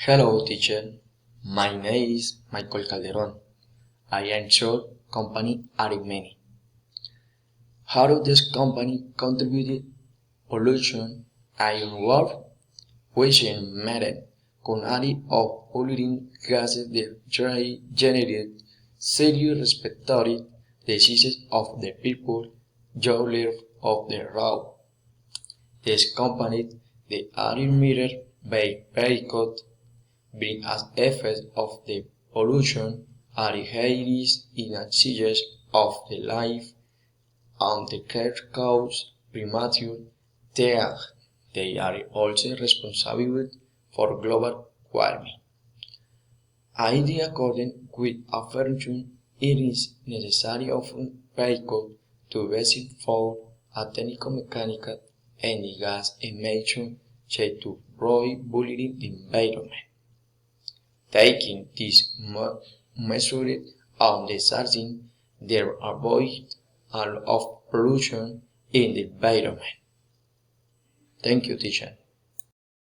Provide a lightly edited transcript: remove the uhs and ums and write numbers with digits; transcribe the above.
Hello, teacher. My name is Michael Calderon. I am short company Arimany. How does this company contribute pollution and work? Question method quantity of polluting gases that generate serious respiratory diseases of the people who live of the road. This company, the air meter by boycott being as effect of the pollution are highly injurious of the life and the care cause premature death. They are also responsible for global warming. Idea according with affirmation it is necessary of vehicle to visit for a technico-mechanical and gas emission to avoid polluting the environment. Taking this measure on the surgeon, there avoid all of pollution in the environment. Thank you, teacher.